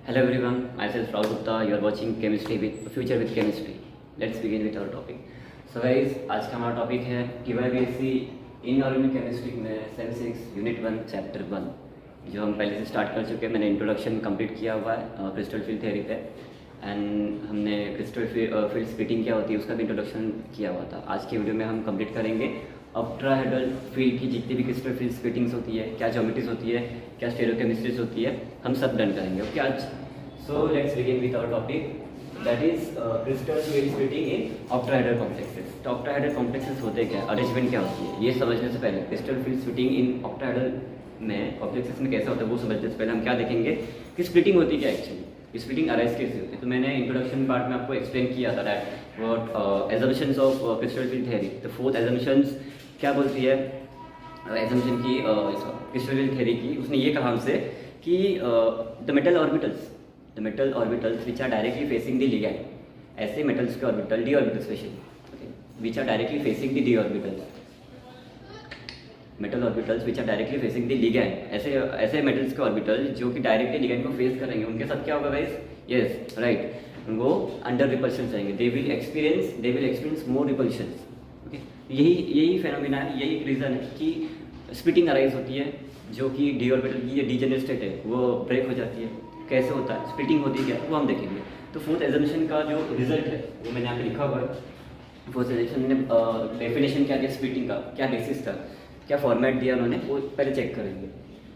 Hello everyone, myself Rahul Gupta. You are watching Chemistry with Future with Chemistry. Let's begin with our topic. So guys, आज का हमारा topic है KYBSc inorganic chemistry में same 6 unit 1 chapter 1 जो हम पहले से स्टार्ट कर चुके हैं। मैंने इंट्रोडक्शन कंप्लीट किया हुआ है क्रिस्टल फील्ड थ्योरी पे एंड हमने क्रिस्टल फील्ड स्प्लिटिंग क्या होती है उसका भी इंट्रोडक्शन किया हुआ था। आज की वीडियो में हम कंप्लीट करेंगे अल्ट्राहेड्रल फील्ड की जितनी भी क्रिस्टल फील्ड स्प्लिटिंग्स होती है, क्या ज्योमेट्रीज होती है, क्या स्टेरियोकेमिस्ट्रीज होती है, हम सब डन करेंगे। ओके आज so let's begin with our topic that is crystal field splitting in octahedral complexes. तो ऑक्टाहेड्रल कॉम्प्लेक्सेस होते क्या, अरेंजमेंट क्या होती है, ये समझने से पहले crystal field splitting in octahedral में कॉम्प्लेक्सेस में कैसा होता है वो समझने से पहले हम क्या देखेंगे कि स्प्लिटिंग होती क्या एक्चुअली, स्प्लिटिंग अराइज कैसे होती है। तो मैंने इंट्रोडक्शन पार्ट में आपको एक्सप्लेन किया था that what assumptions of crystal field theory. The fourth assumptions क्या बोलती है एजम्पशन की क्रिस्टल फील्ड थ्योरी की, उसने ये कहा हमसे कि the metal orbitals which are directly facing the ligand, ऐसे मेटल्स के orbital D orbital specially which are directly facing the D orbital, metal orbitals which are directly facing the ligand, ऐसे metals के ऑर्बिटल जो कि directly ligand को face करेंगे, उनके साथ क्या होगा गाइस, यस राइट, वो अंडर रिपल्शन जाएंगे, they will experience more repulsion. Okay, यही फेनोमेना है, यही रीज़न है कि स्प्लिटिंग अराइज होती है जो कि डी ऑर्बिटल की ये डीजेनरेट स्टेट है वो ब्रेक हो जाती है। कैसे होता है, स्प्लिटिंग होती है क्या, वो हम देखेंगे। तो फोर्थ एजम्पशन का जो रिजल्ट है वो मैंने यहाँ पे लिखा हुआ है। फोर्थ एजम्पशन ने डेफिनेशन क्या दिया स्प्लिटिंग का, क्या बेसिस था, क्या फॉर्मेट दिया उन्होंने, वो पहले चेक करेंगे।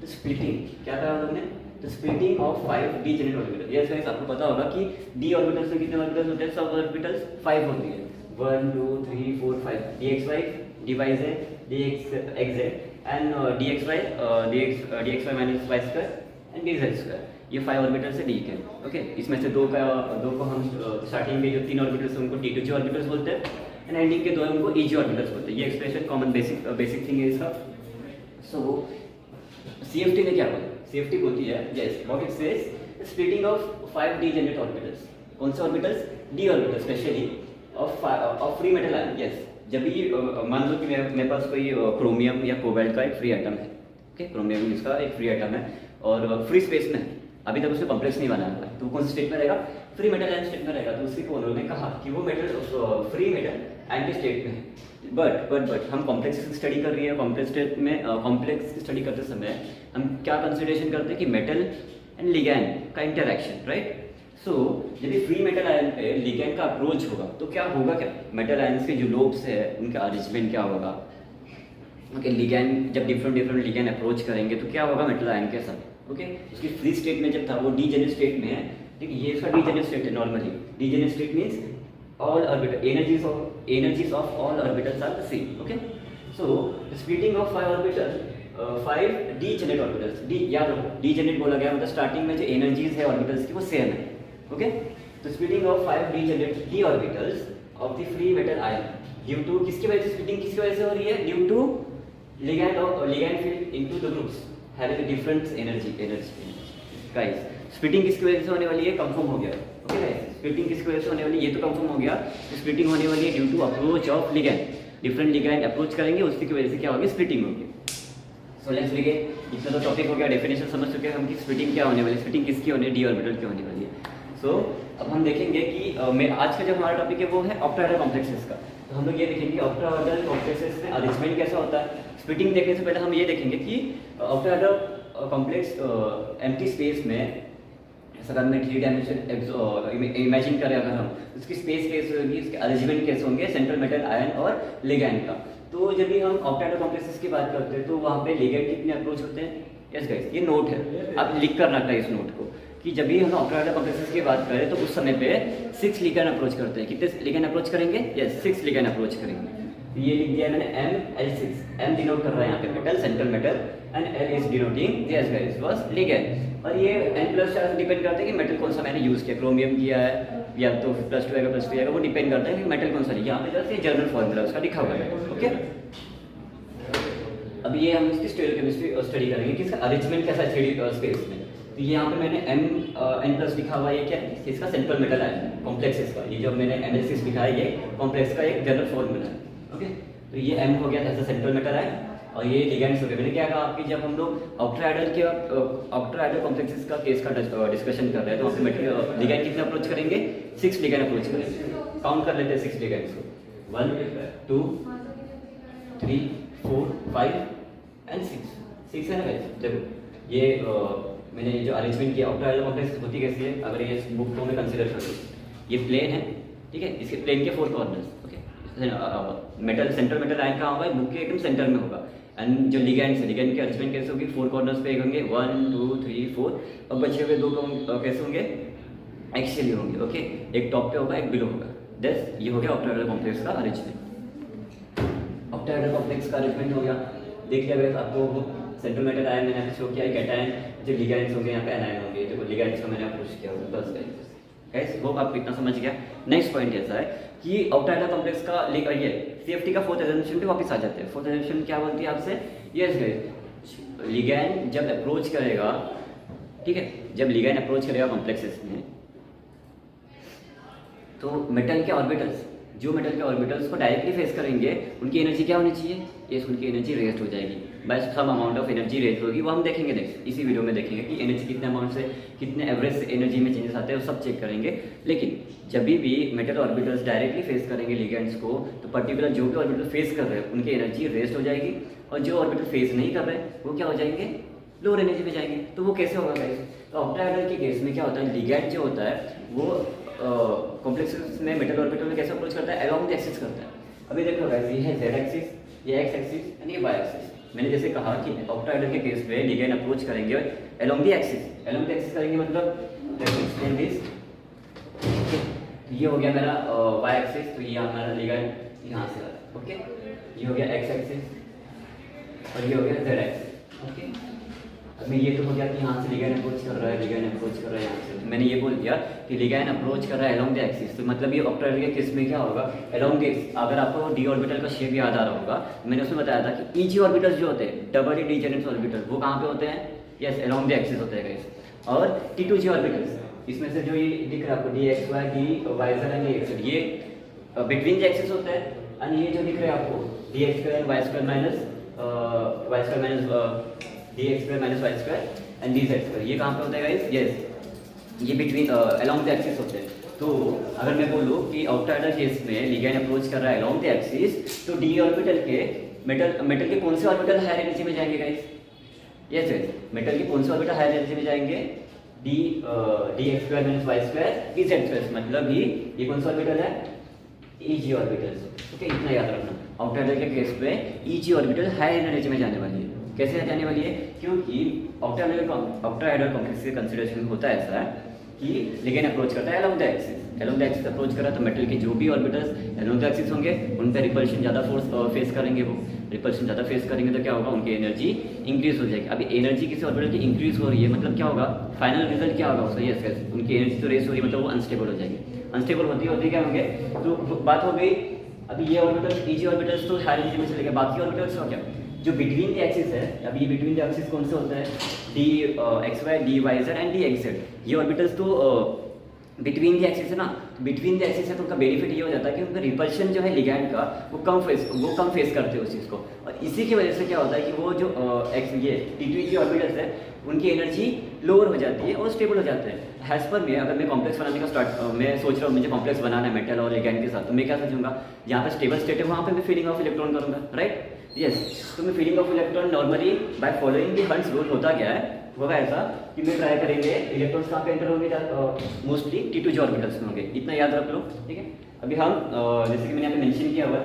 तो स्प्लिटिंग क्या था उन्होंने, तो splitting of 5 degenerate orbital. Yes guys, आपको पता होगा कि डी ऑर्बिटल्स में कितने ऑर्बिटल्स होते हैं, सब ऑर्बिटल्स 5 होती है, 1 2 3 4 5, dxy dyz dxz and dxy minus y square and dz square, ये 5 ऑर्बिटल्स है डी के। ओके, इसमें से दो को हम स्टार्टिंग के जो 3 ऑर्बिटल्स हैं उनको T2G ऑर्बिटल्स बोलते हैं एंड एंडिंग के 2 हैं उनको EG ऑर्बिटल्स बोलते हैं। ये एक्सप्रेशन कॉमन बेसिक थिंग है इसका। सो CFT ने क्या बोला, CFT बोलती है yes what it says, splitting of 5 degenerate orbitals. कौन से orbitals, D orbitals specially of free metal ion. Yes, जब भी मान लो कि मेरे पास कोई क्रोमियम या कोबाल्ट का एक फ्री एटम है, ओके, क्रोमियम इसका एक फ्री एटम है और फ्री स्पेस में, अभी तक उसने कॉम्प्लेक्स नहीं बनाया हुआ है, तो कौन से स्टेट में रहेगा, फ्री मेटल आयन स्टेट में रहेगा। तो उसी को उन्होंने कहा कि वो मेटल फ्री मेटल आयन के स्टेट में है। बट हम कॉम्प्लेक्स की स्टडी कर रही है, कॉम्प्लेक्स स्टेट में कॉम्प्लेक्स की स्टडी करते समय हम क्या कंसिडरेशन करते हैं कि मेटल एंड लिगैंड का इंटरैक्शन, राइट। सो जब भी फ्री मेटल आयन पे लिगैंड का अप्रोच होगा तो क्या होगा, क्या मेटल आयन्स के जो लोब्स है उनका अरेंजमेंट क्या होगा। ओके, लिगैंड जब डिफरेंट लिगैंड अप्रोच करेंगे तो क्या होगा मेटल आयन के साथ। ओके, उसकी फ्री स्टेट में जब था वो डीजेनरेट स्टेट में है, ठीक है, ये इसका डीजेनरेट स्टेट है। Normally degenerate state means all orbital energies of all orbitals are the same. Okay, so the splitting of 5 orbitals, 5 degenerate orbitals, d याद रखो degenerate बोला गया मतलब स्टार्टिंग में जो एनर्जीज है ऑर्बिटल्स की वो सेम है। ओके, तो splitting of 5 degenerate d orbitals of the free metal ion due to, किसकी वजह से स्प्लिटिंग किसकी वजह से हो रही है, due to ligand field into the groups having a different energy guys। Splitting किसकी वजह से होने वाली है, कंफर्म हो गया। ओके गाइस, स्प्लिटिंग किसकी वजह से होने वाली है, ये तो कंफर्म हो गया। स्प्लिटिंग होने वाली है due to approach of ligand, different ligand approach करेंगे उसकी वजह से क्या होगी, स्प्लिटिंग होगी। So let's begin. इतना तो टॉपिक हो गया, डेफिनेशन समझ चुके हैं हम कि स्प्लिटिंग क्या होने वाली है, स्प्लिटिंग किसकी होने, डी ऑर्बिटल की होने वाली है। सो अब हम देखेंगे कि आज का जो हमारा टॉपिक है वो है ऑक्टाहेड्रल कॉम्प्लेक्सेस का। तो हम लोग ये देखेंगे ऑक्टाहेड्रल कॉम्प्लेक्सेस में अरेंजमेंट कैसा होता है। स्प्लिटिंग देखने से पहले हम ये देखेंगे कि ऑक्टाहेड्रल कॉम्प्लेक्स एम्प्टी स्पेस में अगर मैं 3 डायमेंशन इमेजिन करें, अगर हम उसकी स्पेस कैसे होगी, उसके अरेंजमेंट कैसे होंगे, सेंट्रल मेटल आयन और लिगैंड का। तो जब भी हम ऑक्टाहेड्रल कॉम्प्लेक्सेस की बात करते हैं तो वहाँ पे लिगैंड कितने अप्रोच होते हैं। यस गाइस, ये नोट है, आप लिख कर रखना है इस नोट को कि जब भी हम ऑक्टाहेड्रल कॉम्प्लेक्सेस की बात करें तो उस समय पे 6 लिगैंड अप्रोच करते हैं। कितने लिगैंड अप्रोच करेंगे, यस 6 लिगैंड अप्रोच करेंगे। ये लिख दिया मैंने ML6, M डिनोट कर रहा है यहाँ पे metal, central metal and L is denoting yes guys was ligand. और ये N+4 डिपेंड करता है कि मेटल कौन सा मैंने यूज़ किया, क्रोमियम किया है या तो +2 आएगा +3 आएगा, वो डिपेंड करता है कि मेटल कौन सा है। यहाँ पे जैसे जर्नल फॉर्मूला उसका लिखा हुआ है। ओके, अब ये हम इसकी स्टेरियोकेमिस्ट्री स्टडी करेंगे कि इसका अरेंजमेंट कैसा है 3D स्पेस में। तो यहाँ पे मैंने N+ लिखा हुआ है, ये क्या है, इसका सेंट्रल मेटल है कॉम्प्लेक्सेस का। ये जो मैंने ML6 लिखा है ये कॉम्प्लेक्स का एक जनरल फॉर्मूला है। ओके, तो ये M हो गया ऐसा सेंट्रल मेटल है और ये लिगेंड्स हो गए। मैंने क्या कहा आपकी, जब हम लोग ऑक्ट्राइडल कॉम्प्लेक्सेस का केस का डिस्कशन कर रहे हैं तो वहाँ पे लिगेंड कितने अप्रोच करेंगे, 6 लिगेंड अप्रोच करेंगे। काउंट कर लेते हैं 6 लिगेंड्स को, 1 2 3 4 5 एंड 6 है ना गाइस। देखो ये मैंने जो अरेंजमेंट किया ऑक्ट्राइडल कॉम्प्लेक्स होती कैसी है, अगर ये बुक को मैं कंसीडर करूँ, ये प्लेन है, ठीक है, इसके प्लेन के 4 corners, okay, metal central metal ion कहाँ होगा, बुक के एकदम सेंटर में होगा। एंड जो लिगेंड्स है, लिगेंड की अरेंजमेंट कैसे होगी, 4 कॉर्नर्स पे होंगे, 1 2 3 4, और बचे हुए 2 कैसे होंगे, एक्सियली होंगे, ओके, एक टॉप पे होगा एक बिलो होगा। दस ये हो गया ऑक्ट्राइडल कॉम्प्लेक्स का अरेंजमेंट। ऑक्ट्राइडल कॉम्प्लेक्स का अरेंजमेंट हो गया, देख लिया गया आपको सेंट्रल मेटल आयन मैंने यहाँ पे शो किया, कैटायन जो लिगेंड्स होंगे यहाँ पे एनायन होंगे, जो लिगेंड्स का मैंने अप्रोच किया होगा, बस गाइस होप आपको इतना समझ गया। नेक्स्ट पॉइंट ऐसा है कि ऑक्ट्राइडल कॉम्प्लेक्स का ये सीएफटी का फोर्थ एजम्पशन पे वापस आ जाते हैं। फोर्थ एजम्पशन क्या बोलती है आपसे, यस गाइस, लिगेंड जब अप्रोच करेगा, ठीक है, जब लिगेंड अप्रोच करेगा कॉम्प्लेक्सेस में, तो मेटल के ऑर्बिटल्स, जो मेटल के ऑर्बिटल्स को डायरेक्टली फेस करेंगे, उनकी एनर्जी क्या होनी चाहिए, ये उनकी एनर्जी रेस्ट हो जाएगी, बस some amount of energy rest होगी, वो हम देखेंगे नेक्स्ट इसी वीडियो में देखेंगे कि एनर्जी कितने अमाउंट से कितने एवरेज एनर्जी में चेंजेस आते हैं, वो सब चेक करेंगे। लेकिन जब भी मेटल ऑर्बिटल्स डायरेक्टली फेस करेंगे लिगेंड्स को, तो पर्टिकुलर जो भी ऑर्बिटल फेस कर रहे हैं उनकी एनर्जी रेस्ट हो जाएगी, और जो ऑर्बिटल फेस नहीं कर रहे वो क्या हो जाएंगे, लोअर एनर्जी में जाएंगे। तो वो कैसे होगा गाइस, तो ऑक्टाहेड्रल के केस में क्या होता है, लिगेंड जो होता है वो कॉम्प्लेक्सेस में मेटल ऑर्बिटल में कैसे अप्रोच करता है, अलोंग द एक्सिस करता है। अभी देखो गाइस, ये है जेड एक्सिस, ये एक्स एक्सिस एंड ये वाई एक्सिस। मैंने जैसे कहा कि ऑक्टाहेड्रल के केस में लिगेंड अप्रोच करेंगे along the axis, along the axis करेंगे मतलब लेट्स एक्सप्लेन दिस, ये हो गया मेरा वाई एक्सिस, तो ये हमारा लिगेंड यहाँ से आ रहा है, ओके, ये हो गया एक्स एक्सिस और ये हो गया जेड एक्सिस, ओके। अब मैं ये तो हो गया कि यहाँ से लिगेंड अप्रोच कर रहा है, लिगेंड अप्रोच कर रहा है यहाँ से, तो मैंने ये बोल दिया कि लिगेंड अप्रोच कर रहा है अलोंग द एक्सिस, तो मतलब ये ऑक्टाहेड्रल के केस में क्या होगा, अलोंग द एक्सिस। अगर आपको डी ऑर्बिटल का शेप याद आ रहा होगा, मैंने उसमें बताया था कि ईजी ऑर्बिटल जो होते हैं, डबल डीजेनरेट ऑर्बिटल, वो कहाँ पे होते हैं, यस अलोंग द एक्सिस होते हैं गाइस। और T2G ऑर्बिटल्स, इसमें से जो ये दिख रहा है आपको D X Y, D Y Z and D X, ये बिटवीन द एक्सिस होता है, एंड ये जो दिख रहा है आपको D X square Y square minus D X square minus Y square and D Z square, ये कहाँ पे होता है गाइस, यस ये बिटवीन अलोंग द एक्सिस होते हैं। तो अगर मैं बोलूँ कि ऑक्टाहेड्रल केस में लिगेंड अप्रोच कर रहा है अलोंग द एक्सिस, तो डी ऑर्बिटल के मेटल के कौन से ऑर्बिटल हायर एनर्जी में जाएंगे गाइस, यस यस, मेटल के कौन से ऑर्बिटल हायर एनर्जी में जाएंगे, D X square minus Y square D Z square, मतलब ही ये कौन सा ऑर्बिटल है, ईजी ऑर्बिटल, ओके, इतना याद रखना। ऑक्टाहेड्रल के केस में ईजी ऑर्बिटल हायर एनर्जी में जाने वाली है, कैसे जाने वाली है, क्योंकि ऑक्टाहेड्रल कॉम्प्लेक्स के कंसीडरेशन में होता है ऐसा कि लिगेंड अप्रोच करता है along the axis, along the axis approach करा तो मेटल के जो भी ऑर्बिटल्स अलोंग द एक्सिस होंगे उन पर रिपल्शन ज़्यादा फोर्स फेस करेंगे, वो रिपल्शन ज़्यादा फेस करेंगे तो क्या होगा, उनकी एनर्जी इंक्रीज हो जाएगी। अभी एनर्जी किसी ऑर्बिटल की इंक्रीज हो रही है मतलब क्या होगा, फाइनल रिजल्ट क्या होगा उसका, यस यस, उनकी एनर्जी तो रेस हो रही है मतलब वो अनस्टेबल हो जाएगी, अनस्टेबल होती होती क्या होंगे, तो बात हो गई। अभी ये ऑर्बिटल्स ईजी ऑर्बिटल्स तो हायर एनर्जी में चले गए, बाकी ऑर्बिटल्स का क्या, जो बिटवीन द एक्सिस है, अभी ये बिटवीन द एक्सिस कौन से होता है, D X Y, D Y Z and D X Z, ये ऑर्बिटल्स तो बिटवीन द एक्सिस है ना, तो एक्सिस है तो उनका बेनिफिट ये हो जाता है कि उनका रिपल्शन जो है लिगैंड का वो कम फेस करते हैं उस चीज़ को, और इसी की वजह से क्या होता है कि वो जो ये T2G ऑर्बिटल्स है उनकी एनर्जी लोअर हो जाती है और स्टेबल हो जाते हैं। हैज़ पर में अगर मैं कॉम्प्लेक्स बनाने का मैं सोच रहा हूँ मुझे कॉम्प्लेक्स बनाना है मेटल और लिगैंड के साथ, तो मैं क्या सोचूंगा, जहाँ पे स्टेबल स्टेट है वहाँ पे मैं फीलिंग ऑफ इलेक्ट्रॉन करूँगा, राइट, यस। तो मैं feeling of electron normally by following the hunts rule होता क्या है, होगा ऐसा कि मैं ट्राई करेंगे इलेक्ट्रॉन्स कहाँ पे एंटर होंगे, मोस्टली T2G ऑर्बिटल्स में होंगे, इतना याद रख लो, ठीक है। अभी हम जैसे कि मैंने यहाँ पे मेंशन किया हुआ है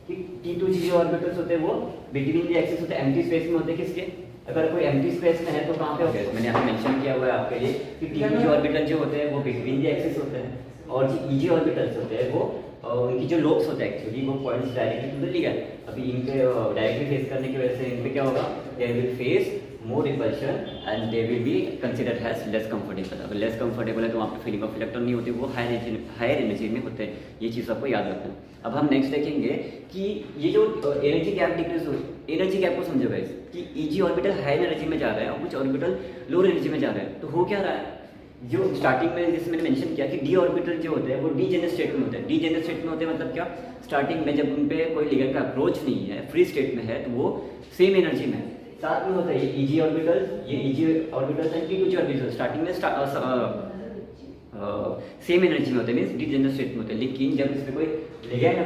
कि T2G जो ऑर्बिटल्स होते हैं वो बिटवीन द एक्सिस होते हैं, एम्प्टी स्पेस में होते हैं, किसके, अगर कोई एम्प्टी स्पेस में है तो कहाँ पे होगा, मैंने यहाँ पे मेंशन किया हुआ है आपके लिए कि T2G ऑर्बिटल जो होते हैं वो बिटवीन द एक्सिस होते हैं, और जो EG ऑर्बिटल्स होते हैं वो उनकी जो लोब्स होते हैं एक्चुअली वो points directly to the ligand. अभी इनके डायरेक्टली फेस करने की वजह से इन पे क्या होगा, they will face more repulsion and they will be considered has less comfortable. अगर लेस कंफर्टेबल है तो वहाँ पे फीलिंग ऑफ इलेक्ट्रॉन नहीं होती, वो हायर एनर्जी में होते हैं, ये चीज़ आपको याद रखना है। अब हम नेक्स्ट देखेंगे कि ये जो एनर्जी गैप डिक्रीज हो, एनर्जी गैप को समझो गाइस कि EG ऑर्बिटल हाई एनर्जी में जा रहा है और कुछ ऑर्बिटल लोअर एनर्जी में जा रहा है, तो हो क्या रहा है, जो स्टार्टिंग में जैसे मैंने मेंशन किया कि डी ऑर्बिटल जो होते हैं वो डीजेनरेट स्टेट में होते हैं। डीजेनरेट स्टेट में होते हैं मतलब क्या, स्टार्टिंग में जब उन पे कोई लिगेंड का अप्रोच नहीं है, फ्री स्टेट में है, तो वो सेम एनर्जी में है। साथ में होता है ये ईजी ऑर्बिटल, ये easy orbitals and P2G orbital starting में सेम एनर्जी में होते हैं, मीन्स डीजेनरेट स्टेट में होते हैं। लेकिन जब इसमें कोई लिगेंड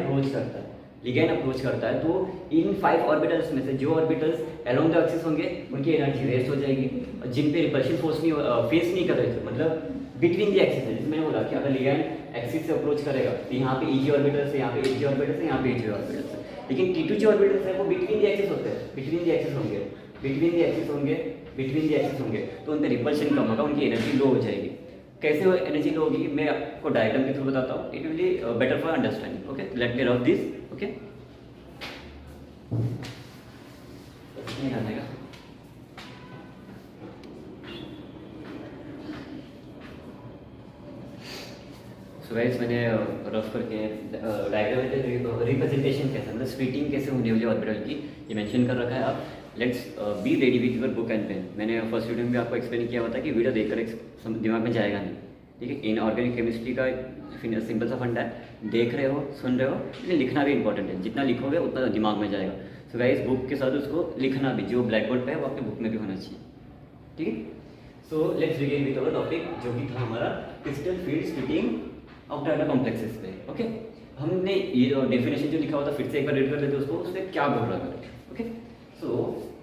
अप्रोच करता है तो इन 5 ऑर्बिटल्स में से जो ऑर्बिटल्स अलोंग द एक्सिस होंगे उनकी एनर्जी रेस्ट हो जाएगी, और जिन पे रिपल्शन फोर्स नहीं फेस नहीं कर रहे थे, मतलब बिटवीन द एक्सिस है, मैंने बोला कि अगर लिगेंड एक्सिस से अप्रोच करेगा तो यहाँ पे ईजी ऑर्बिटल्स है, यहाँ पे एजी ऑर्बिटल्स है, यहाँ पे एजी ऑर्बिटल्स है। लेकिन T2G ऑर्बिटल्स है वो बिटवीन द एक्सिस होते हैं, बिटवीन द एक्सिस होंगे, तो उन पे रिपल्शन कम होगा, उनकी एनर्जी लो हो जाएगी। कैसे वो एनर्जी लो होगी मैं आपको डायग्राम के थ्रू बताता हूँ, it will be better for understanding. Okay, let me rub this. Okay, नहीं करने का। सो गाइस मैंने रफ करके डायग्राम में रिप्रेजेंटेशन कैसे, मतलब स्प्लिटिंग कैसे होने वाली ऑर्बिटल की ये मेंशन कर रखा है। आप let's be ready with your book and pen. मैंने फर्स्ट वीडियो में भी आपको एक्सप्लेन किया हुआ था कि वीडियो देखकर दिमाग में जाएगा नहीं, ठीक है। इन ऑर्गेनिक केमिस्ट्री का सिंपल सा फंडा है, देख रहे हो, सुन रहे हो, लेकिन लिखना भी इंपॉर्टेंट है। जितना लिखोगे उतना दिमाग में जाएगा। सो गाइस बुक के साथ उसको लिखना भी, जो ब्लैक बोर्ड पे है वो आपके बुक में भी होना चाहिए, ठीक है। सो let's begin with our topic जो कि था हमारा crystal field splitting of data complexes पे। ओके, हमने ये डेफिनेशन जो लिखा हुआ था फिर से एक बार रीड कर लेते उसको, उसमें क्या बोल रहा है। ओके, सो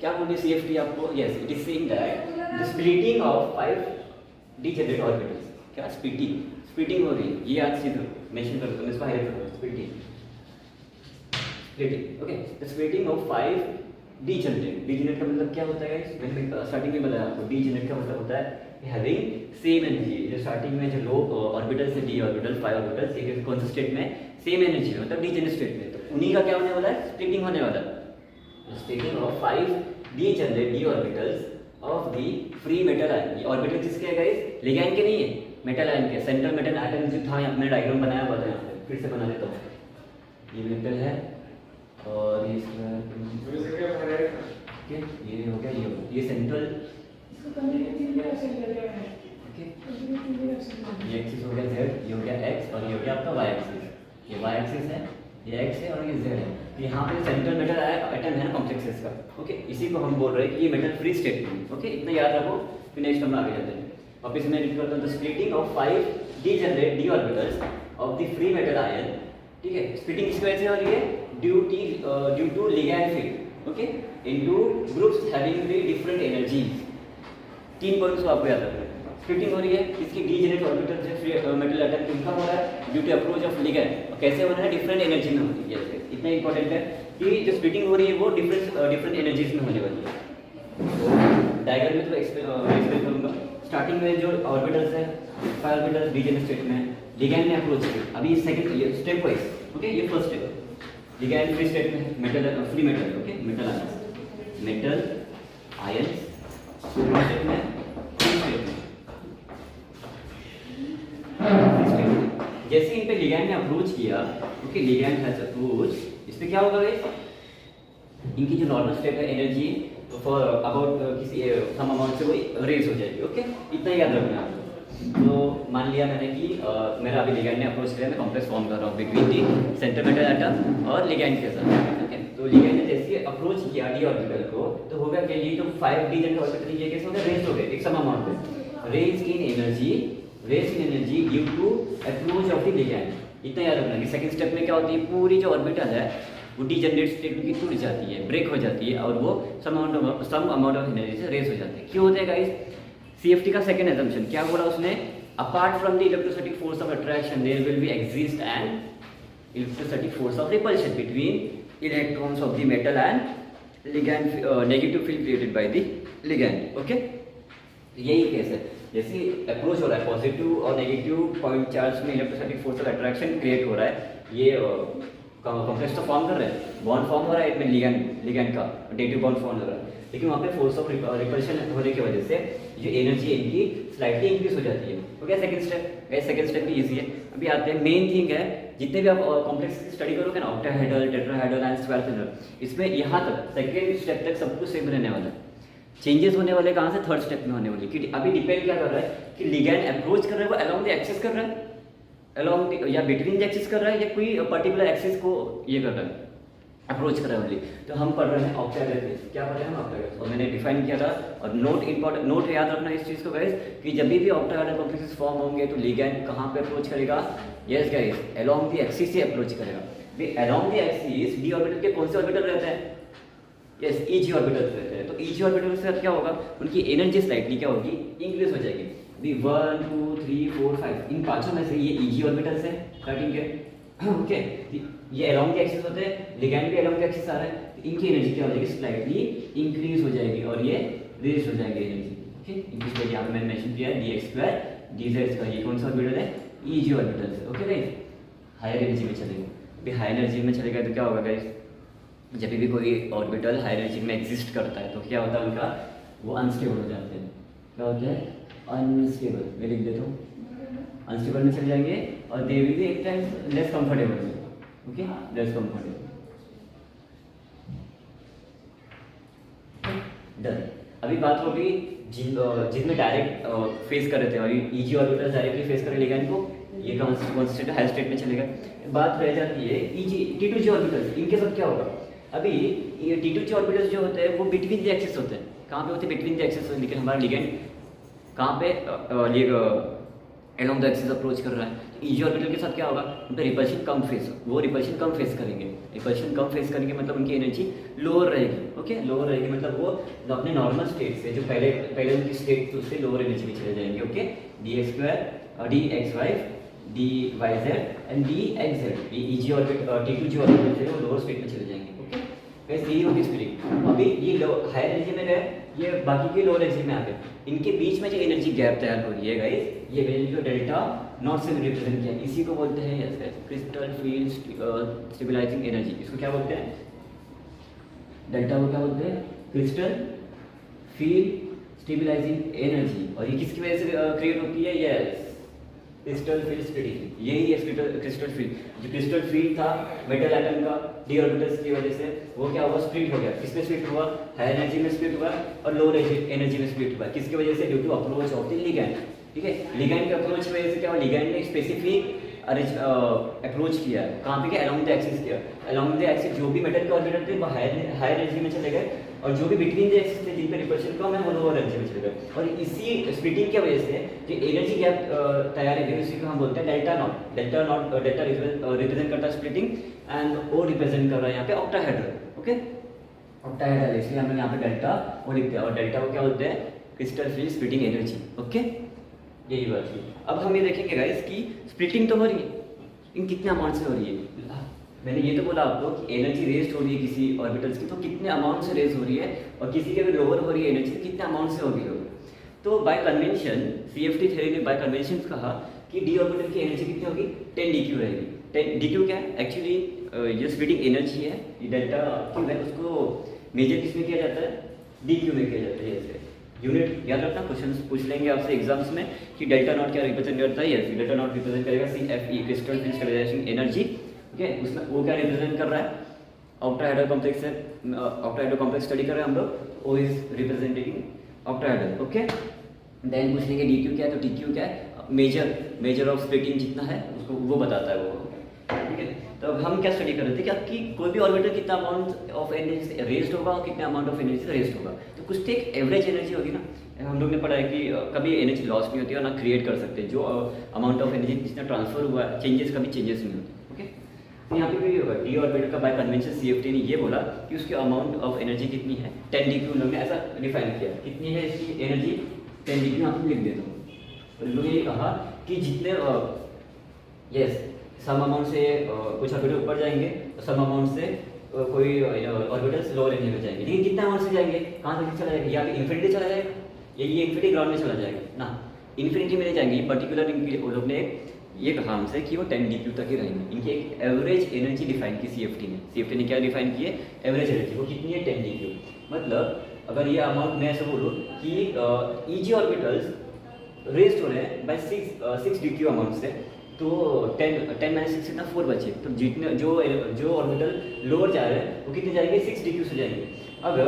क्या बोल रही है CFT आपको, yes it is saying that the splitting of 5 degenerate orbitals. क्या स्प्लिटिंग हो रही है, ये आज चीज मेंशन कर दो, मैं इसको हाईलाइट करूंगा। Splitting, okay, the splitting of 5 degenerate का मतलब क्या होता है गाइस, मैंने स्टार्टिंग में बताया आपको। डीजेनरेट का मतलब होता है हैविंग सेम एनर्जी। जो स्टार्टिंग में जो लो ऑर्बिटल्स है, डी ऑर्बिटल 5 ऑर्बिटल्स, एक कौन से स्टेट में, सेम एनर्जी में, मतलब डीजेनरेट स्टेट में, तो उन्हीं का क्या होने वाला है, स्प्लिटिंग होने वाला है। Splitting of 5 degenerate D orbitals of the free metal ion. ये ऑर्बिटल किसके है गाइस, लिगैंड के नहीं है, मेटल आयन के। सेंट्रल मेटल आयन जो था, मैंने डायग्राम बनाया हुआ था, यहाँ पे फिर से बना देता हूँ। ये मेटल है और ये ये हो गया, ये सेंट्रल, ये एक्सिस हो गया Z, ये हो गया X, और ये हो गया आपका Y एक्सिस। ये Y एक्सिस है, ये X है और ये Z है। तो यहाँ पे सेंट्रल मेटल एटम है ना कॉम्प्लेक्सेस का। ओके, इसी को हम बोल रहे हैं कि ये मेटल फ्री स्टेट में। ओके, इतना याद रखो, फिर नेक्स्ट हम आगे जाते हैं। वापस मैं रिपीट करता हूँ, the splitting of 5 degenerate D orbitals of the free metal ion, ठीक है। स्प्लिटिंग किसकी वजह से हो रही है, due to ligand field, okay, into groups having the different energies. 3 points को आपको याद रखना है। स्प्लिटिंग हो रही है इसकी डीजेनरेट ऑर्बिटल से फ्री मेटल एटम किनका हो रहा है, due to approach of ligand. और कैसे हो रहा है, डिफरेंट एनर्जी में हो रही है। इतना इंपॉर्टेंट है कि जो स्प्लिटिंग हो रही है वो डिफरेंट एनर्जीज में होने वाली है। तो डायग्राम में तो एक्सप्लेन करूंगा। स्टार्टिंग में जो ऑर्बिटल्स है, 5 ऑर्बिटल्स डीजेनरेट स्टेट में है, लिगैंड में अप्रोच है। अभी सेकंड स्टेप वाइज, ओके, ये first step, ligand free state में, metal free metal, okay, metal ions free state में, जैसे इन पे लिगैंड ने अप्रोच किया, ओके, लिगैंड हैज अप्रोच, इस पे क्या होगा गाइस, इनकी जो नॉर्मल स्टेट है एनर्जी फॉर अबाउट किसी सम अमाउंट से वो रेज हो जाएगी। ओके, इतना याद रखना है। तो मान लिया मैंने कि मेरा अभी लिगैंड ने अप्रोच किया, मैं कॉम्प्लेक्स फॉर्म कर रहा हूँ between the central metal atom और लिगैंड के साथ। ओके, तो लिगैंड ने जैसे अप्रोच किया डी ऑर्बिटल को, तो होगा कि ये जो 5 डीजेनरेट ऑर्बिटल ये कैसे हो गए, रेज हो गए एक सम अमाउंट पे, raise in energy due to approach of the ligand. इतना याद रखना कि सेकंड स्टेप में क्या होती है, पूरी जो ऑर्बिटल है वो डीजेनरेट स्टेट में टूट जाती है, ब्रेक हो जाती है, और वो सम अमाउंट ऑफ एनर्जी से रेज हो जाती है। क्यों होता है गाइस, CFT का सेकंड एजम्पशन क्या बोला उसने, apart from the electrostatic force of attraction there will be exist an electrostatic force of repulsion between electrons of the metal and ligand, negative field created by the ligand. Okay, यही case है, जैसे approach हो रहा है positive और negative point charge में electrostatic force of attraction create हो रहा है, ये कॉम्प्लेक्स तो फॉर्म कर रहे हैं, बॉन्ड फॉर्म हो रहा है इसमें लिगैंड का डेटिव बॉन्ड फॉर्म हो रहा है, लेकिन वहाँ पे फोर्स ऑफ रिपल्शन होने की वजह से जो एनर्जी इनकी स्लाइटली इंक्रीज हो जाती है। ओके, सेकंड स्टेप भी इजी है। अभी आते हैं मेन थिंग है, जितने भी आप कॉम्प्लेक्स स्टडी करोगे ना, ऑक्टाहेड्रल, टेट्राहेड्रल एंड स्क्वायरहेड्रल, इसमें यहाँ तक सेकंड स्टेप तक सब कुछ सेम रहने वाला है। चेंजेस होने वाले कहाँ से, थर्ड स्टेप में होने वाले, कि अभी डिपेंड क्या कर रहा है कि लिगैंड अप्रोच कर रहा है वो अलोंग द एक्सिस कर रहा है, अलोंग या बिटवीन द एक्सिस कर रहा है, या कोई पर्टिकुलर एक्सिस को ये कर रहा है, अप्रोच कर रहा है ओनली। तो हम पढ़ रहे हैं ऑक्टाहेड्रल केस, क्या पढ़ रहे हैं हम ऑक्टाहेड्रल, और मैंने डिफाइन किया था। और नोट याद रखना इस चीज़ को गाइस कि जब भी ऑक्टाहेड्रल कॉम्प्लेक्सेस फॉर्म होंगे तो लिगैंड कहाँ पे अप्रोच करेगा, yes guys along the axis से अप्रोच करेगा। Along the axis D orbital के कौन से ऑर्बिटल रहते हैं, यस ईजी ऑर्बिटल रहते हैं। तो ईजी ऑर्बिटल से क्या होगा, उनकी एनर्जी स्लाइटली क्या होगी, इंक्रीज हो जाएगी। अभी 1 2 3 4 5 इन पांचों में से ये ईजी ऑर्बिटल्स है स्टार्टिंग के, ओके ये अलोंग के एक्सिस होते हैं, लिगैंड भी अलोंग के एक्सिस आ रहा है, तो इनकी एनर्जी क्या हो जाएगी, स्लाइटली इंक्रीज हो जाएगी और ये रेज हो जाएगी एनर्जी, ओके। इंक्रीज करके यहाँ पे मैंने मेंशन किया है dx2 dz2, ये कौन सा ऑर्बिटल है, ईजी ऑर्बिटल है, ओके गाइस। हायर एनर्जी में चलेगा, अभी हायर एनर्जी में चलेगा तो क्या होगा गाइस, जब भी कोई ऑर्बिटल हायर एनर्जी में एग्जिस्ट करता है तो क्या होता है उनका, वो अनस्टेबल हो जाते हैं, क्या होता है, अनस्टेबल, मैं लिख देता हूँ, अनस्टेबल में चले जाएंगे और दे विल बी एक time less comfortable, okay less comfortable, done. अभी बात होगी जिनमें डायरेक्ट फेस कर रहे थे और ईजी ऑर्बिटल डायरेक्टली फेस कर लिगैंड को, ये कौन सा स्टेट, हाई स्टेट में चलेगा। बात रह जाती है ईजी T2G ऑर्बिटल्स, इनके साथ क्या होगा। अभी ये T2G ऑर्बिटल्स जो होते हैं वो बिटवीन द एक्सिस होते हैं, कहाँ पे होते हैं, बिटवीन द एक्सिस, लेकिन हमारा लिगैंड कहाँ पे एलोंग द एक्सिस अप्रोच कर रहा है। तो ईजी ऑर्बिटल के साथ क्या होगा, उनका रिपल्शन कम फेस, वो रिपल्शन कम फेस करेंगे, रिपल्शन कम फेस करेंगे मतलब उनकी एनर्जी लोअर रहेगी, ओके लोअर रहेगी, मतलब वो अपने नॉर्मल स्टेट से जो पहले उनकी स्टेट थी उससे लोअर एनर्जी में चले जाएंगे, okay. dx2 dxy dyz and dxz, ये ईजी ऑर्बिट T2G ऑर्बिटल से वो लोअर स्टेट में चले जाएंगे, ओके गाइस। यही होगी स्प्लिटिंग। अभी ये हायर एनर्जी में गए, ये बाकी के लोअर एनर्जी में आ गए, इनके बीच में जो एनर्जी गैप तैयार हो रही है गाइस, ये वैल्यू जो डेल्टा नॉट से रिप्रेजेंट किया, इसी को बोलते हैं yes guys crystal field stabilising energy. इसको क्या बोलते हैं, डेल्टा को क्या बोलते हैं, क्रिस्टल फील्ड स्टेबलाइजिंग एनर्जी। और ये किसकी वजह से क्रिएट होती है, यस क्रिस्टल फील्ड स्प्लिटिंग, यही है क्रिस्टल फील्ड। जो क्रिस्टल फील्ड था मेटल एटम का डी ऑर्बिटल्स की वजह से, वो क्या हुआ, स्प्लिट हो गया। किसमें स्प्लिट हुआ, हायर एनर्जी में स्प्लिट हुआ और लोअर एनर्जी में स्प्लिट हुआ। किसकी वजह से, due to approach of the ligand, ठीक है। लिगैंड के अप्रोच की वजह से क्या हुआ, लिगैंड ने स्पेसिफिक अप्रोच किया, कहाँ पे किया, अलोंग द एक्सिस किया। अलोंग द एक्सिस जो भी मेटल के ऑर्बिटल थे वो हायर एनर्जी में चले गए, और जो भी बिटवीन द एक्सिस थे जिन पे रिपल्शन कम है वो लोअर एनर्जी में चले गए। और इसी स्प्लिटिंग की वजह से जो एनर्जी गैप तैयार है उसी को हम बोलते हैं डेल्टा नॉट। डेल्टा रिप्रेजेंट करता है स्प्लिटिंग एंड ओ रिप्रेजेंट कर रहा है यहाँ पे ऑक्टाहेड्रल, ओके ऑक्टाहेड्रल, इसलिए हम यहाँ पे डेल्टा वो लिखते हैं। और डेल्टा को क्या बोलते हैं, crystal field splitting energy, okay यही बात है। अब हम ये देखेंगे गाइस कि स्प्लिटिंग तो हो रही है, इन कितने अमाउंट से हो रही है। मैंने ये तो बोला आपको कि एनर्जी रेस्ट हो रही है किसी ऑर्बिटल्स की, तो कितने अमाउंट से रेज हो रही है, और किसी के भी लोअर हो रही है एनर्जी तो कितने अमाउंट से हो रही होगी। तो बाय कन्वेंशन CFT थ्योरी ने बाय कन्वेंशन कहा कि डी ऑर्बिटल की एनर्जी कितनी होगी, 10 dq रहेगी। 10 dq क्या है, एक्चुअली ये स्प्लिटिंग एनर्जी है, ये डेल्टा क्यू है, उसको मेजर किसमें किया जाता है, dq में किया जाता है। ऐसे यूनिट याद रखना, क्वेश्चन पूछ लेंगे आपसे एग्जाम्स में कि डेल्टा नॉट क्या रिप्रेजेंट करता है। यस डेल्टा नॉट रिप्रेजेंट करेगा CFE crystal field stabilising energy, okay उसमें वो क्या रिप्रेजेंट कर रहा है, ऑक्टाहेड्रल कॉम्प्लेक्स है, ऑक्टाहेड्रल कॉम्प्लेक्स स्टडी कर रहे हैं हम लोग, O is representing octahedral, okay. Then पूछ लेंगे DQ क्या है, तो DQ क्या है, मेजर ऑफ स्प्लिटिंग जितना है उसको वो बताता है वो, ठीक है। तो अब हम क्या स्टडी कर रहे थे कि आपकी कोई भी ऑर्बिटल कितना अमाउंट ऑफ एनर्जी से रेस्ट होगा और कितना अमाउंट ऑफ एनर्जी से रेस्ट होगा, तो कुछ तो एक एवरेज एनर्जी होगी ना। हम लोग ने पढ़ा है कि कभी एनर्जी लॉस नहीं होती और ना क्रिएट कर सकते, जो अमाउंट ऑफ एनर्जी जितना ट्रांसफर हुआ है चेंजेस कभी चेंजेस नहीं होते, ओके। तो यहाँ पे भी होगा डी ऑर्बिटल का बाय कन्वेंशन CFT ने ये बोला कि उसकी अमाउंट ऑफ एनर्जी कितनी है, 10 dq लोग ने ऐसा डिफाइन किया, कितनी है इसकी एनर्जी 10 dq, यहाँ पे लिख देता हूँ। और लोगों ने ये कहा कि जितने यस सम अमाउंट से कुछ ऑर्बिटल ऊपर जाएंगे, सम अमाउंट से कोई ऑर्बिटल्स लोअर एनर्जी में जाएंगे, लेकिन कितने अमाउंट से जाएंगे, कहाँ तक चला जाएगा, या फिर इन्फिनिटी चला जाएगा, ये इन्फिनिटी ग्राउंड में चला जाएगा ना, इन्फिनिटी में नहीं जाएंगे। पर्टिकुलर वो लोग ने ये कहा हमसे कि वो 10 dq तक ही रहेंगे। इनकी एक एवरेज एनर्जी डिफाइन की CFT ने क्या डिफाइन की है, एवरेज एनर्जी, वो कितनी है 10 dq। मतलब अगर ये अमाउंट मैं ऐसे बोलूँ कि ईजी ऑर्बिटल्स रेस्ट हो रहे हैं बाय 6 dq अमाउंट से, तो 10 - 6 कितना 4 बचे, तो जितने जो ऑर्बिटल लोअर जा रहे हैं वो कितने जाएंगे, 6 dq से जाएंगे। अगर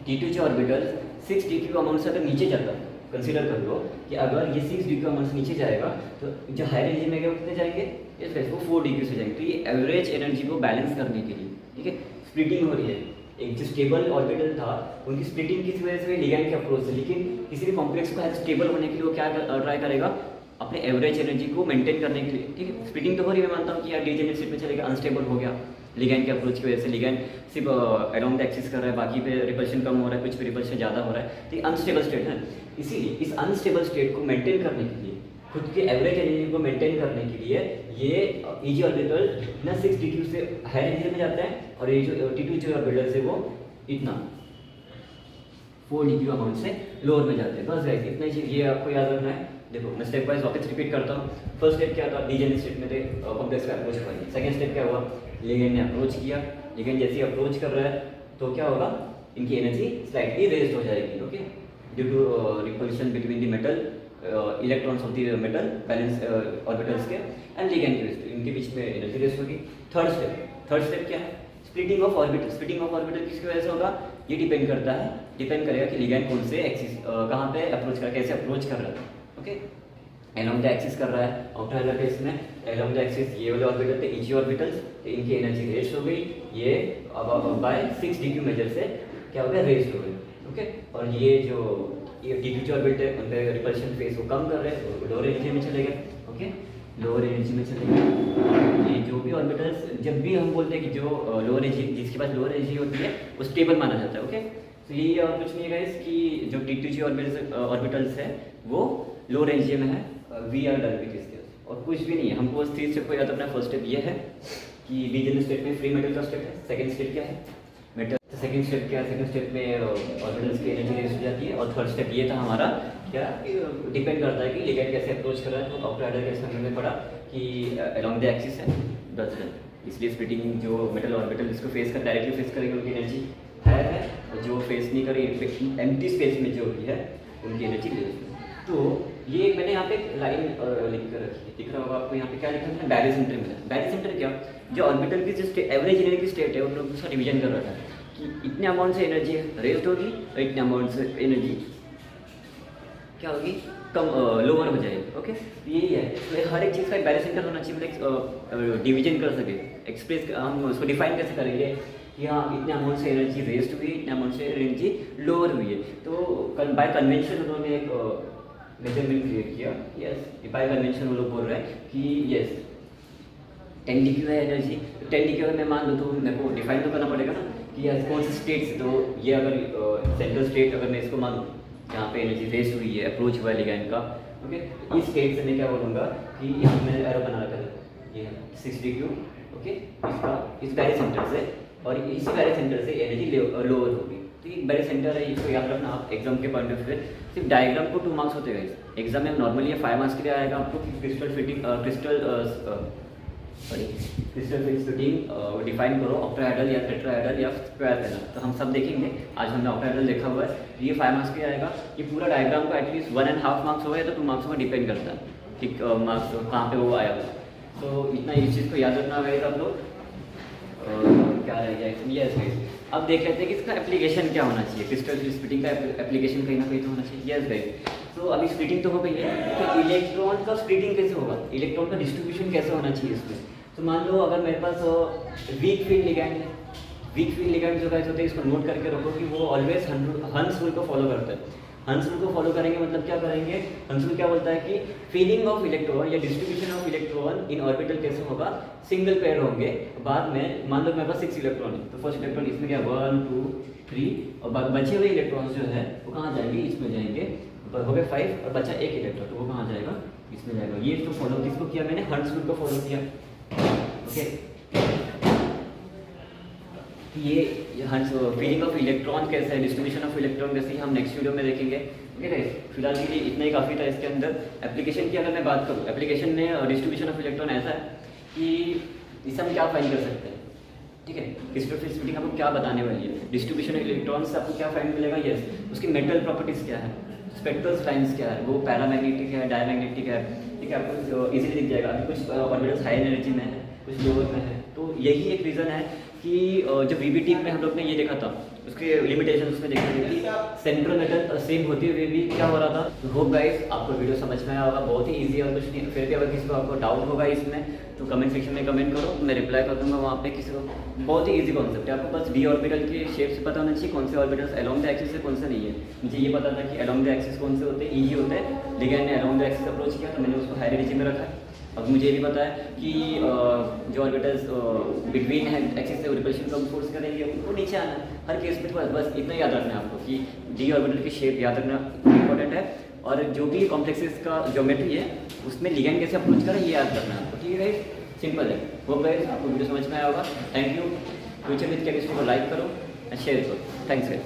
T2J ऑर्बिटल 6 DQ अमाउंट से अगर नीचे जाता है, कंसीडर कर लो कि अगर ये 6 DQ अमाउंट से नीचे जाएगा तो जो हायर एनर्जी में वो कितने जाएंगे, इस वजह से वो 4 DQ से जाएंगे। तो ये एवरेज एनर्जी को बैलेंस करने के लिए, ठीक है, स्प्लिटिंग हो रही है। एक जो स्टेबल ऑर्बिटल था उनकी स्प्लिटिंग किस वजह से, लिगैंड के अप्रोच से, लेकिन किसी भी कॉम्प्लेक्स को स्टेबल होने के लिए वो क्या ट्राई करेगा, अपने एवरेज एनर्जी को मेंटेन करने के लिए, ठीक है। स्प्लिटिंग तो हो रही है, मैं मानता हूँ कि यार डिजेनरेट स्टेट में चलेगा, अनस्टेबल हो गया लिगैंड के अप्रोच की वजह से, लिगैंड सिर्फ अराउंड द एक्सिस कर रहा है, बाकी पे रिपल्शन कम हो रहा है, कुछ पे रिपल्शन ज़्यादा हो रहा है, तो ये अनस्टेबल स्टेट है। इसीलिए इस अनस्टेबल स्टेट को मेंटेन करने के लिए, खुद के एवरेज एनर्जी को मेंटेन करने के लिए ये ईजी ऑर्बिटल ना 6 DQ से हायर एनर्जी में जाता है, और ये जो T2J ऑर्बिटल से वो इतना 4 DQ अमाउंट से लोअर में जाते हैं। बस गाइस इतना ही, ये आपको याद रखना है। देखो मैं स्टेप वाइज वापस रिपीट करता हूँ। फर्स्ट स्टेप क्या था, डिजेनरेट स्टेट में थे, कॉम्प्लेक्स का अप्रोच हुआ। सेकंड स्टेप क्या हुआ, लिगैंड ने अप्रोच किया, लिगैंड जैसे ही अप्रोच कर रहा है तो क्या होगा, इनकी एनर्जी स्लाइटली रेज्ड हो जाएगी, okay, due to repulsion between the metal electrons of the metal valence orbitals के एंड लिगैंड के, इनके बीच में एनर्जी रेस्ट होगी। थर्ड स्टेप क्या है, splitting of orbital. Splitting of orbital किसकी वजह से होगा, ये डिपेंड करेगा कि लिगैंड कौन से एक्सिस कहाँ पे अप्रोच कर, कैसे अप्रोच कर रहा है, ओके। एलोंग द एक्सिस कर रहा है, ऑक्टाहेड्रल केस में एलोंग द एक्सिस ये वाले ऑर्बिटल थे ईजी ऑर्बिटल्स, तो इनकी एनर्जी रेस्ट हो गई, ये अब बाय 6 DQ मेजर से क्या हो गया, रेस्ट हो गई, ओके। और ये जो ये T2J ऑर्बिटल है उन पे रिपल्शन फेस वो कम कर रहे हैं, लोअर एनर्जी में चले गए, ओके, लोअर एनर्जी में चले गए। ये जो भी ऑर्बिटल्स, जब भी हम बोलते हैं कि जो लोअर एनर्जी, जिसके पास लोअर एनर्जी होती है वो स्टेबल माना जाता है, ओके। तो ये और कुछ नहीं है गाइस कि जो T2J ऑर्बिटल्स है वो लोअर एनर्जी में है, we are done with this, और कुछ भी नहीं है। हमको बस 3 स्टेप को याद रखना है। फर्स्ट स्टेप ये है कि डिजेनरेट स्टेट में फ्री मेटल का स्टेट है। सेकंड स्टेप क्या है, मेटल। सेकंड स्टेप क्या है, सेकंड स्टेप में ऑर्बिटल्स की एनर्जी रेस्ट हो जाती है। और थर्ड स्टेप ये था हमारा, क्या डिपेंड करता है कि लिगैंड कैसे अप्रोच कर रहा है। तो ऑक्टाहेड्रल केस में हमने पढ़ा कि अलोंग द एक्सिस है, बस इसलिए स्प्लिटिंग जो मेटल ऑर्बिटल इसको फेस कर डायरेक्टली फेस करेंगे उनकी एनर्जी हायर है, और जो फेस नहीं करेंगे एम्प्टी स्पेस में जो भी है उनकी एनर्जी रेस्ट है। तो ये मैंने यहाँ पे लाइन लिख कर रखी है, दिख रहा होगा आपको, यहाँ पे क्या लिखा है, बैरी सेंटर मिला। बैरी सेंटर क्या, जो ऑर्बिटल की जो एवरेज एनर्जी की स्टेट है उन लोग उसका डिवीजन कर रहा है कि इतने अमाउंट से एनर्जी रेस्ट होगी और इतने अमाउंट से एनर्जी क्या होगी, कम लोअर हो जाएगी, ओके। यही है, तो हर एक चीज़ का एक बैरी सेंटर होना चाहिए, मतलब डिवीजन कर सके, एक्सप्रेस हम उसको डिफाइन कैसे करेंगे कि हाँ इतने अमाउंट से एनर्जी रेस्ट हुई, इतने अमाउंट से एनर्जी लोअर हुई है। तो बाय कन्वेंशन उन्होंने एक मेजरमेंट क्रिएट किया, यस, बाय कन्वेंशन वो लोग बोल रहे हैं कि यस 10 DQ है एनर्जी, तो 10 DQ अगर मैं मान लूँ तो मेरे को डिफाइन तो करना पड़ेगा ना कि यस कौन सी स्टेट से। तो ये अगर सेंट्रल स्टेट अगर मैं इसको मानूँ जहाँ पे एनर्जी रेस्ट हुई है, अप्रोच हुआ है लिगैंड का, ओके, इस स्टेट से मैं क्या बोलूँगा कि यहाँ मैंने एरो बना रखा है, ये 6 DQ, ओके, इसका इस बैरी सेंटर से, और इसी बैरी सेंटर से एनर्जी लोअर होगी। तो ये बैरी सेंटर है, इसको याद रखना आप एग्जाम के पॉइंट ऑफ व्यू से। सिर्फ डायग्राम को 2 मार्क्स होते हैं एग्जाम में, नॉर्मली ये 5 मार्क्स के लिए आएगा आपको कि क्रिस्टल फिटिंग डिफाइन करो, ऑक्टाहेड्रल या टेट्राहेड्रल या स्क्वायर पैनल। तो हम सब देखेंगे, आज हमने ऑक्टाहेड्रल देखा हुआ है, ये 5 मार्क्स के लिए आएगा। ये पूरा डायग्राम को एटलीस्ट 1.5 मार्क्स हो गया तो 2 मार्क्स में डिपेंड करता है कि मार्क्स कहाँ पे वो आया हुआ। तो इतना इस चीज़ को याद रखना होगा आप लोग। क्या रह गया इसमें, यस गाइस, अब देख लेते हैं कि इसका एप्लीकेशन क्या होना चाहिए। क्रिस्टल स्प्लिटिंग का एप्लीकेशन कहीं ना कहीं तो होना चाहिए, यस गाइस। तो अभी स्प्लिटिंग तो हो गई है, तो इलेक्ट्रॉन का स्प्लिटिंग कैसे होगा, इलेक्ट्रॉन का डिस्ट्रीब्यूशन कैसे होना चाहिए इसमें। तो मान लो अगर मेरे पास वीक फील्ड लिगैंड है, वीक फील्ड लिगैंड जो गाइस होते हैं इसको नोट करके रखो कि वो ऑलवेज हंस रूल को फॉलो करता है। हंस रूल को फॉलो करेंगे मतलब क्या करेंगे, हंस रूल क्या बोलता है कि फीलिंग ऑफ इलेक्ट्रॉन या distribution of electron in orbital कैसे होगा, सिंगल पेयर होंगे। बाद में मान लो मेरे पास 6 इलेक्ट्रॉन है, तो फर्स्ट इलेक्ट्रॉन इसमें क्या 1 2 3, और बचे हुए इलेक्ट्रॉन्स जो है वो कहाँ जाएंगे, इसमें जाएंगे, हो गए 5, और बचा 1 इलेक्ट्रॉन, तो वो कहाँ जाएगा, इसमें जाएगा। ये इसको फॉलो किसको किया मैंने, हंस रूल को फॉलो किया, ओके। ये हंस फीलिंग ऑफ इलेक्ट्रॉन कैसे है, डिस्ट्रीब्यूशन ऑफ इलेक्ट्रॉन कैसे, हम नेक्स्ट वीडियो में देखेंगे, ठीक है। फिलहाल के लिए इतना ही काफ़ी था इसके अंदर। एप्लीकेशन की अगर मैं बात करूँ, एप्लीकेशन में डिस्ट्रीब्यूशन ऑफ इलेक्ट्रॉन ऐसा है कि इससे हम क्या फाइंड कर सकते हैं, ठीक है। क्रिस्टल स्प्लिटिंग आपको क्या बताने वाली है, डिस्ट्रीब्यूशन ऑफ इलेक्ट्रॉन से आपको क्या फाइंड मिलेगा, यस, उसकी मेटल प्रॉपर्टीज़ क्या है, स्पेक्ट्रल साइंस क्या है, वो पैरामैग्नेटिक है, डायमैग्नेटिक है, ठीक है, आपको इजीली दिख जाएगा। अभी कुछ ऑर्बिटल्स हाई एनर्जी में है, कुछ लोअर में है, तो यही एक रीज़न है कि जब वीबीटी में हम लोग ने ये देखा था उसकी लिमिटेशन उसमें देखने मिली। सेंट्रल मेटल सेम होते हुए भी क्या हो रहा था। होप गाइस आपको वीडियो समझ में आया होगा, बहुत ही ईजी और कुछ नहीं। फिर भी अगर किसी को आपको डाउट होगा इसमें तो कमेंट सेक्शन में कमेंट करो, मैं रिप्लाई कर दूंगा वहाँ पे किसी को। बहुत ही ईजी कॉन्सेप्ट है, आपको बस डी ऑर्बिटल के शेप्स पता होना चाहिए, कौन से ऑर्बिटल्स अलोंग द एक्सिस है कौन से नहीं है। मुझे ये पता था कि अलोंग द एक्सिस कौन से होते हैं, ईजी होते हैं। लिगैंड ने अलोंग द एक्सिस अप्रोच किया तो मैंने उसको हाई एनर्जी में रखा है। अब मुझे ये भी पता है कि जो ऑर्बिटल्स बिटवीन है एक्सिस से रिपल्शन कम फोर्स करेंगे उनको नीचे आना है। हर केस में बस इतना याद रखना है आपको कि डी ऑर्बिटल की शेप याद रखना इंपॉर्टेंट है, और जो भी कॉम्प्लेक्सेस का ज्योमेट्री है उसमें लिगैंड कैसे अप्रोच करें ये याद रखना है आपको। ठीक है, सिंपल है। वो गाइस आपको वीडियो समझ में आया होगा। Thank you. Future with chemistry को लाइक करो एंड शेयर करो। Thanks guys.